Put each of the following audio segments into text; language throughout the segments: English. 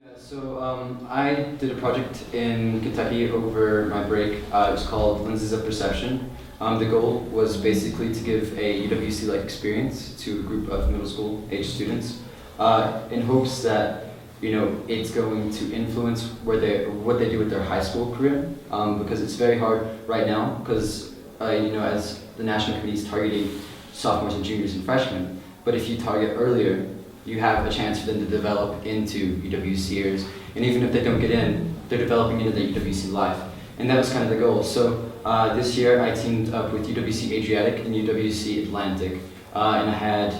I did a project in Kentucky over my break. It was called Lenses of Perception. The goal was basically to give a UWC-like experience to a group of middle school age students in hopes that it's going to influence what they do with their high school career, because it's very hard right now because as the national committee is targeting sophomores and juniors and freshmen, but if you target earlier, you have a chance for them to develop into UWCers, and even if they don't get in, they're developing into their UWC life. And that was kind of the goal. So this year I teamed up with UWC Adriatic and UWC Atlantic, and I had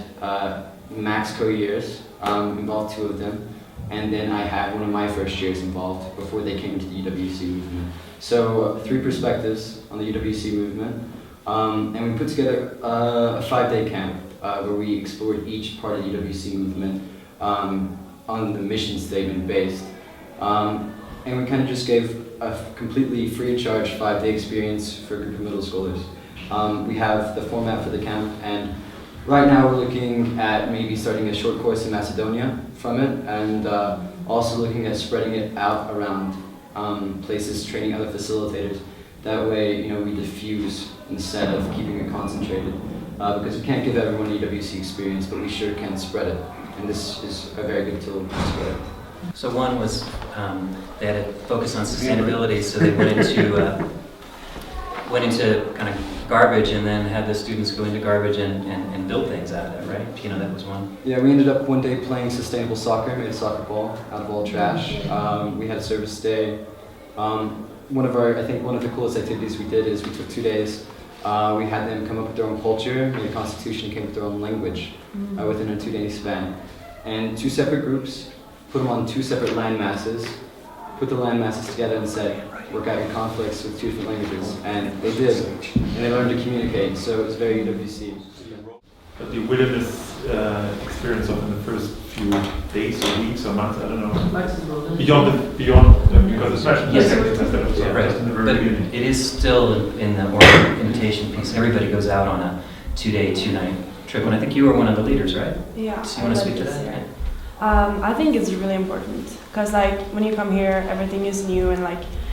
Max co-years, involved 2 of them, and then I had one of my first years involved before they came into the UWC movement. So 3 perspectives on the UWC movement, and we put together a 5-day camp where we explored each part of the UWC movement on the mission statement based. And we kind of just gave a completely free of charge 5-day experience for a group of middle schoolers. We have the format for the camp, and right now we're looking at maybe starting a short course in Macedonia from it, and also looking at spreading it out around places, training other facilitators. That way, we diffuse instead of keeping it concentrated. Because we can't give everyone a UWC experience, but we sure can spread it. And this is a very good tool to spread it. So one was they had a focus on sustainability, so they went into kind of garbage and then had the students go into garbage and build things out of that, right? That was one. Yeah, we ended up one day playing sustainable soccer, made a soccer ball out of all trash. We had a service day. One of the coolest activities we did is we took 2 days. We had them come up with their own culture, made a constitution, came up with their own language within a 2-day span. And 2 separate groups, put them on 2 separate land masses, put the land masses together and said, work out your conflicts with 2 different languages. And they did, and they learned to communicate, so it was very UWC. But the wilderness experience of in the first few days or weeks or months, I don't know, beyond because it's fashion. Yes. Right. In the very But beginning. it is still in the oral invitation piece. Everybody goes out on a 2-day, 2-night trip, and I think you were one of the leaders, right? Yeah. So you want to speak to that? Yeah. I think it's really important because when you come here, everything is new and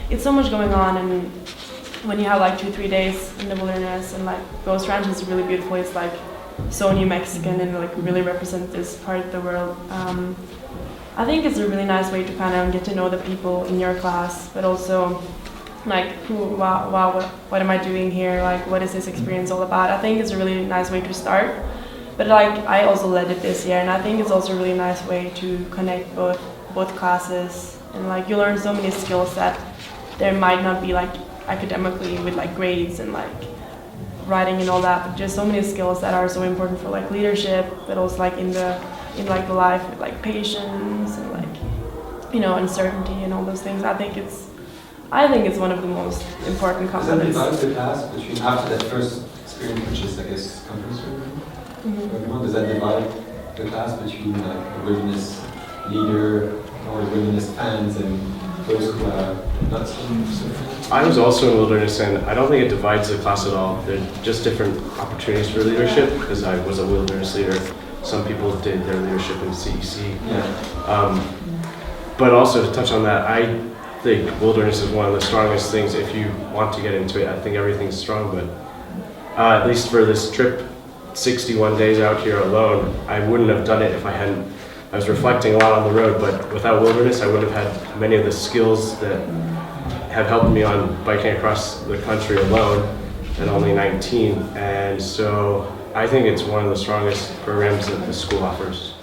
it's so much going on, and when you have 2-3 days in the wilderness and Ghost Ranch is really beautiful. It's so New Mexican and really represent this part of the world. I think it's a really nice way to kind of get to know the people in your class, but also what am I doing here? What is this experience all about? I think it's a really nice way to start. But I also led it this year, and I think it's also a really nice way to connect both classes, and you learn so many skills that there might not be academically with grades and writing and all that, but just so many skills that are so important for leadership, but also in the life with patience and uncertainty and all those things. I think it's one of the most important components. Does that divide the class between after that first experience, which is I guess compulsory? Everyone, does that divide the class between the wilderness leader or the wilderness fans and those who are not so? I was also in wilderness, and I don't think it divides the class at all. They're just different opportunities for leadership, because I was a wilderness leader. Some people did their leadership in CEC. Yeah. But also to touch on that, I think wilderness is one of the strongest things if you want to get into it. I think everything's strong, but at least for this trip, 61 days out here alone, I wouldn't have done it if I hadn't. I was reflecting a lot on the road, but without wilderness, I wouldn't have had many of the skills that have helped me on biking across the country alone at only 19. And so I think it's one of the strongest programs that the school offers.